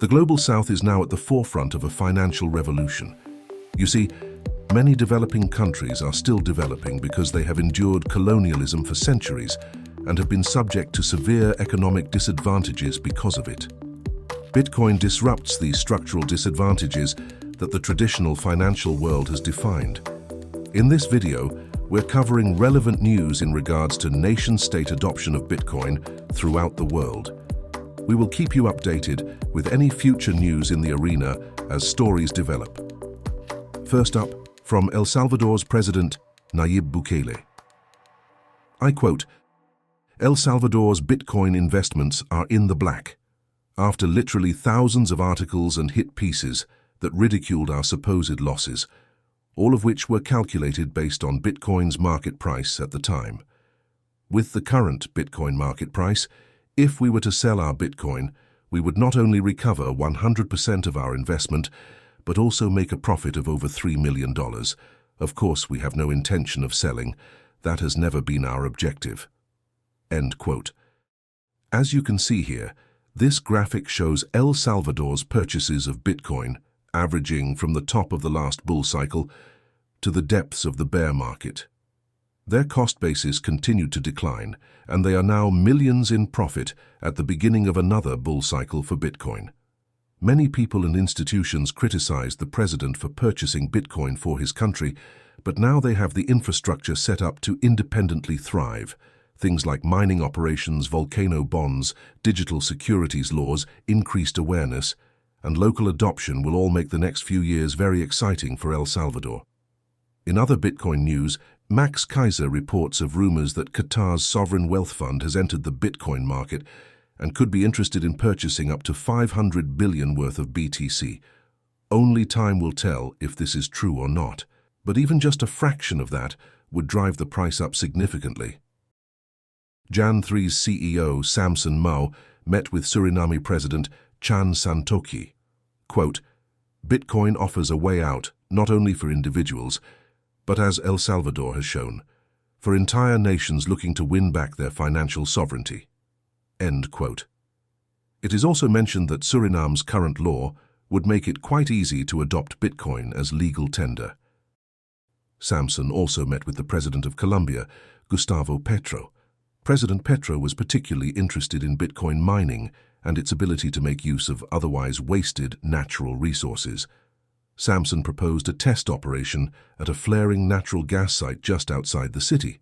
The Global South is now at the forefront of a financial revolution. You see, many developing countries are still developing because they have endured colonialism for centuries and have been subject to severe economic disadvantages because of it. Bitcoin disrupts these structural disadvantages that the traditional financial world has defined. In this video, we're covering relevant news in regards to nation-state adoption of Bitcoin throughout the world. We will keep you updated with any future news in the arena as stories develop. First up, from El Salvador's President Nayib Bukele. I quote, "El Salvador's Bitcoin investments are in the black, after literally thousands of articles and hit pieces that ridiculed our supposed losses, all of which were calculated based on Bitcoin's market price at the time. With the current Bitcoin market price, if we were to sell our Bitcoin, we would not only recover 100% of our investment, but also make a profit of over $3 million. Of course, we have no intention of selling. That has never been our objective." End quote. As you can see here, this graphic shows El Salvador's purchases of Bitcoin, averaging from the top of the last bull cycle to the depths of the bear market. Their cost basis continued to decline, and they are now millions in profit at the beginning of another bull cycle for Bitcoin. Many people and institutions criticized the president for purchasing Bitcoin for his country, but now they have the infrastructure set up to independently thrive. Things like mining operations, volcano bonds, digital securities laws, increased awareness, and local adoption will all make the next few years very exciting for El Salvador. In other Bitcoin news, Max Kaiser reports of rumors that Qatar's sovereign wealth fund has entered the Bitcoin market and could be interested in purchasing up to 500 billion worth of BTC. Only time will tell if this is true or not, but even just a fraction of that would drive the price up significantly. Jan 3's CEO, Samson Mow, met with Suriname President Chan Santoki. Quote, "Bitcoin offers a way out, not only for individuals, but as El Salvador has shown, for entire nations looking to win back their financial sovereignty." End quote. It is also mentioned that Suriname's current law would make it quite easy to adopt Bitcoin as legal tender. Samson also met with the President of Colombia, Gustavo Petro. President Petro was particularly interested in Bitcoin mining and its ability to make use of otherwise wasted natural resources. Samson proposed a test operation at a flaring natural gas site just outside the city.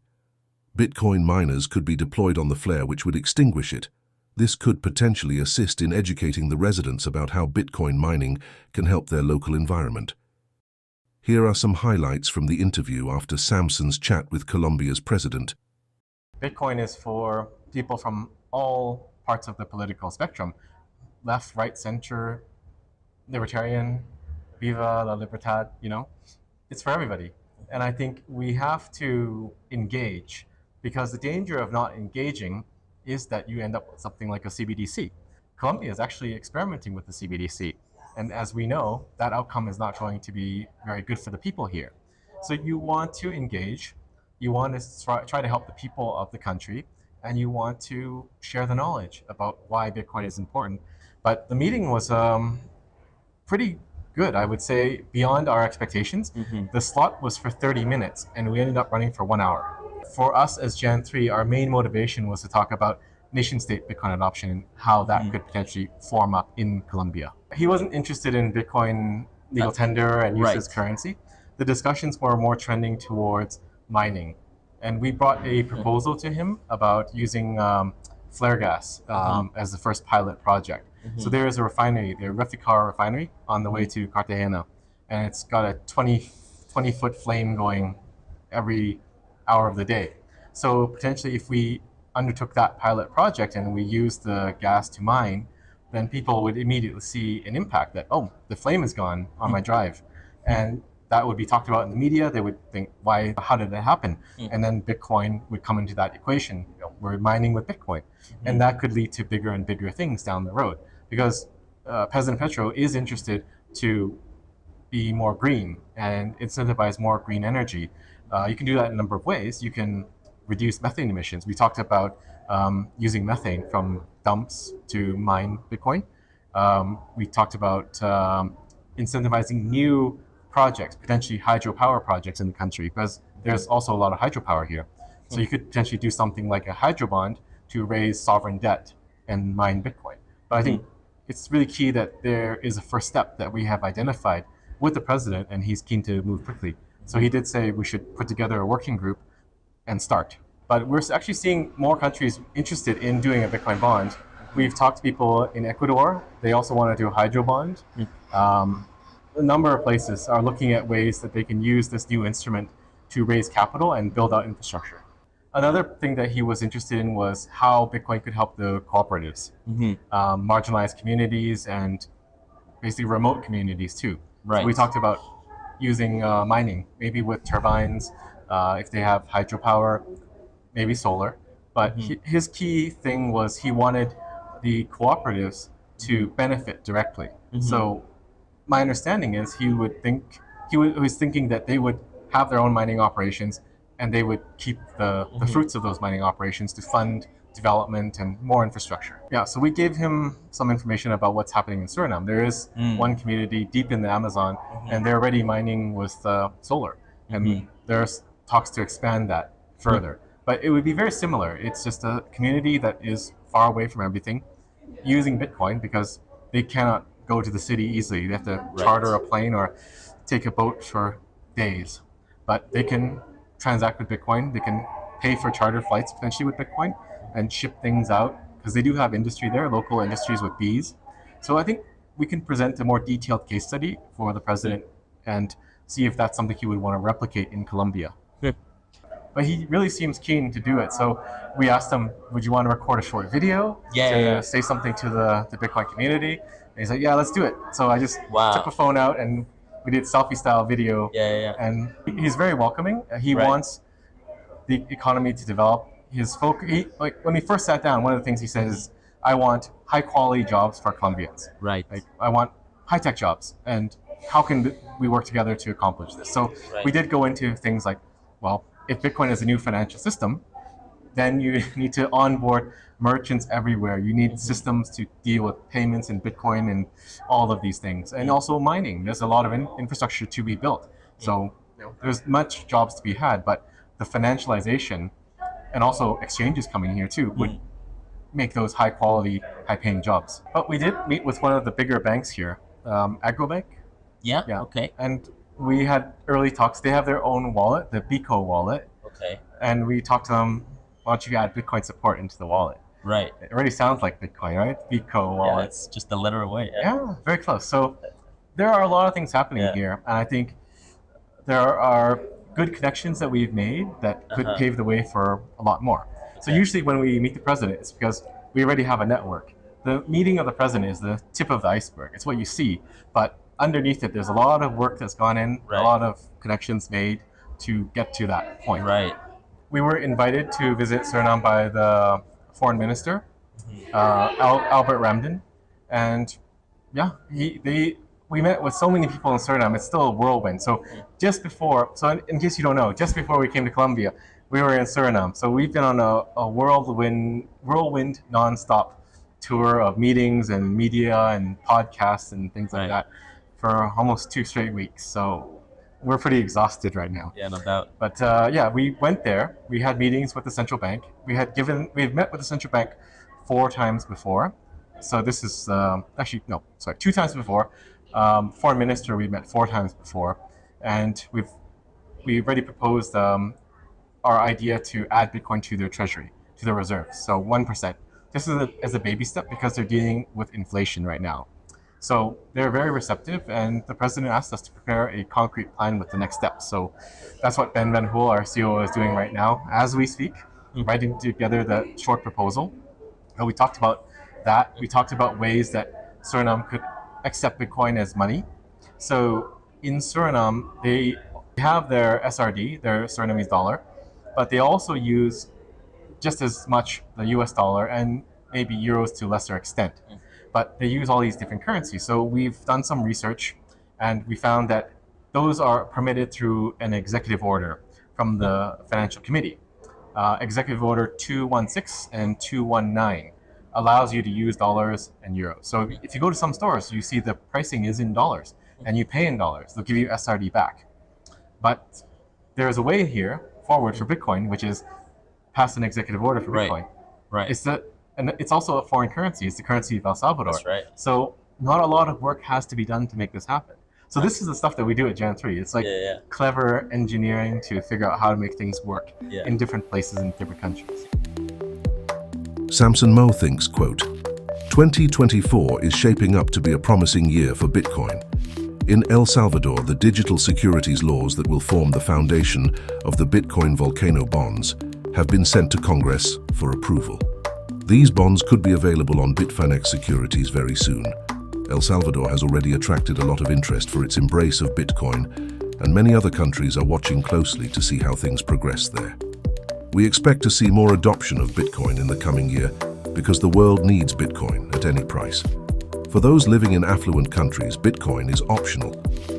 Bitcoin miners could be deployed on the flare, which would extinguish it. This could potentially assist in educating the residents about how Bitcoin mining can help their local environment. Here are some highlights from the interview after Samson's chat with Colombia's president. Bitcoin is for people from all parts of the political spectrum, left, right, center, libertarian, viva la libertad, it's for everybody. And I think we have to engage, because the danger of not engaging is that you end up with something like a CBDC. Colombia is actually experimenting with the CBDC. And as we know, that outcome is not going to be very good for the people here. So you want to engage, you want to try to help the people of the country, and you want to share the knowledge about why Bitcoin is important. But the meeting was pretty good, I would say, beyond our expectations. The slot was for 30 minutes, and we ended up running for 1 hour. For us as Jan 3, our main motivation was to talk about nation-state Bitcoin adoption and how that could potentially form up in Colombia. He wasn't interested in Bitcoin legal tender and use as currency. The discussions were more trending towards mining. And we brought a proposal to him about using flare gas as the first pilot project. So there is a refinery, the Reficar refinery, on the way to Cartagena, and it's got a 20-foot flame going every hour of the day. So potentially, if we undertook that pilot project and we used the gas to mine, then people would immediately see an impact that, oh, the flame is gone on my drive. And that would be talked about in the media. They would think, why, how did that happen? And then Bitcoin would come into that equation. We're mining with Bitcoin. And that could lead to bigger and bigger things down the road. Because President Petro is interested to be more green and incentivize more green energy. You can do that in a number of ways. You can reduce methane emissions. We talked about using methane from dumps to mine Bitcoin. We talked about incentivizing new projects, potentially hydropower projects in the country, because there's also a lot of hydropower here. So you could potentially do something like a hydro bond to raise sovereign debt and mine Bitcoin. But I think it's really key that there is a first step that we have identified with the president, and he's keen to move quickly. So he did say we should put together a working group and start. But we're actually seeing more countries interested in doing a Bitcoin bond. We've talked to people in Ecuador. They also want to do a hydro bond. A number of places are looking at ways that they can use this new instrument to raise capital and build out infrastructure. Another thing that he was interested in was how Bitcoin could help the cooperatives, marginalized communities, and basically remote communities too. Right. So we talked about using mining, maybe with turbines, if they have hydropower, maybe solar. But his key thing was he wanted the cooperatives to benefit directly. So my understanding is he was thinking that they would have their own mining operations and they would keep the fruits of those mining operations to fund development and more infrastructure. Yeah, so we gave him some information about what's happening in Surinam. There is one community deep in the Amazon, and they're already mining with solar, and there's talks to expand that further. But it would be very similar. It's just a community that is far away from everything, using Bitcoin because they cannot go to the city easily. They have to charter a plane or take a boat for days. But they can transact with Bitcoin. They can pay for charter flights potentially with Bitcoin and ship things out because they do have industry there, local industries with bees. So I think we can present a more detailed case study for the president and see if that's something he would want to replicate in Colombia. But he really seems keen to do it. So we asked him, would you want to record a short video to say something to the Bitcoin community? And he's like, yeah, let's do it. So I just took a phone out and we did selfie style video. And he's very welcoming. He wants the economy to develop. His focus, like when we first sat down, one of the things he said is, I want high quality jobs for Colombians. Like I want high tech jobs. And how can we work together to accomplish this? So we did go into things like, well, if Bitcoin is a new financial system, then you need to onboard merchants everywhere. You need systems to deal with payments in Bitcoin and all of these things. And also mining. There's a lot of infrastructure to be built. So there's much jobs to be had, but the financialization and also exchanges coming here too would make those high quality, high paying jobs. But we did meet with one of the bigger banks here, Agrobank. Okay. And we had early talks. They have their own wallet, the Bico wallet. And we talked to them, why don't you add Bitcoin support into the wallet? It already sounds like Bitcoin, right? Bico wallet. Yeah, it's just a letter away. Yeah, very close. So there are a lot of things happening here. And I think there are good connections that we've made that could pave the way for a lot more. So usually when we meet the president, it's because we already have a network. The meeting of the president is the tip of the iceberg. It's what you see. But underneath it, there's a lot of work that's gone in, a lot of connections made to get to that point. We were invited to visit Surinam by the foreign minister, Albert Ramden, and we met with so many people in Surinam. It's still a whirlwind. So in case you don't know, just before we came to Colombia, we were in Surinam. So we've been on a whirlwind nonstop tour of meetings and media and podcasts and things like that for almost 2 straight weeks. So we're pretty exhausted right now. Yeah, no doubt. But we went there. We had meetings with the central bank. We had met with the central bank 4 times before. So this is 2 times before. Foreign minister we met 4 times before, and we've already proposed our idea to add Bitcoin to their treasury, to their reserves. So 1%. This is as a baby step because they're dealing with inflation right now. So they're very receptive, and the president asked us to prepare a concrete plan with the next steps. So that's what Ben Van Hoel, our COO, is doing right now as we speak, writing together the short proposal. And we talked about that. We talked about ways that Suriname could accept Bitcoin as money. So in Suriname, they have their SRD, their Surinamese dollar, but they also use just as much the US dollar and maybe euros to a lesser extent. But they use all these different currencies. So we've done some research and we found that those are permitted through an executive order from the Financial Committee. Executive Order 216 and 219 allows you to use dollars and euros. So if you go to some stores, you see the pricing is in dollars and you pay in dollars. They'll give you SRD back. But there is a way here forward for Bitcoin, which is pass an executive order for Bitcoin. Right. And it's also a foreign currency. It's the currency of El Salvador. That's right. So not a lot of work has to be done to make this happen. So this is the stuff that we do at Jan 3. It's like clever engineering to figure out how to make things work in different places in different countries. Samson Mo thinks, quote, 2024 is shaping up to be a promising year for Bitcoin. In El Salvador, the digital securities laws that will form the foundation of the Bitcoin volcano bonds have been sent to Congress for approval. These bonds could be available on Bitfinex securities very soon. El Salvador has already attracted a lot of interest for its embrace of Bitcoin, and many other countries are watching closely to see how things progress there. We expect to see more adoption of Bitcoin in the coming year because the world needs Bitcoin at any price. For those living in affluent countries, Bitcoin is optional,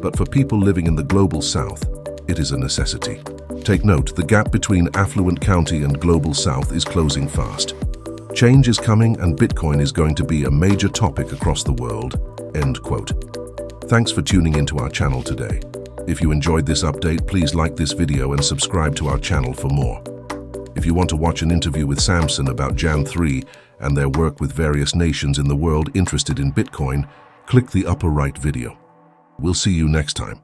but for people living in the global south, it is a necessity. Take note, the gap between affluent county and global south is closing fast. Change is coming and Bitcoin is going to be a major topic across the world, end quote. Thanks for tuning into our channel today. If you enjoyed this update, please like this video and subscribe to our channel for more. If you want to watch an interview with Samson about Jan 3 and their work with various nations in the world interested in Bitcoin, click the upper right video. We'll see you next time.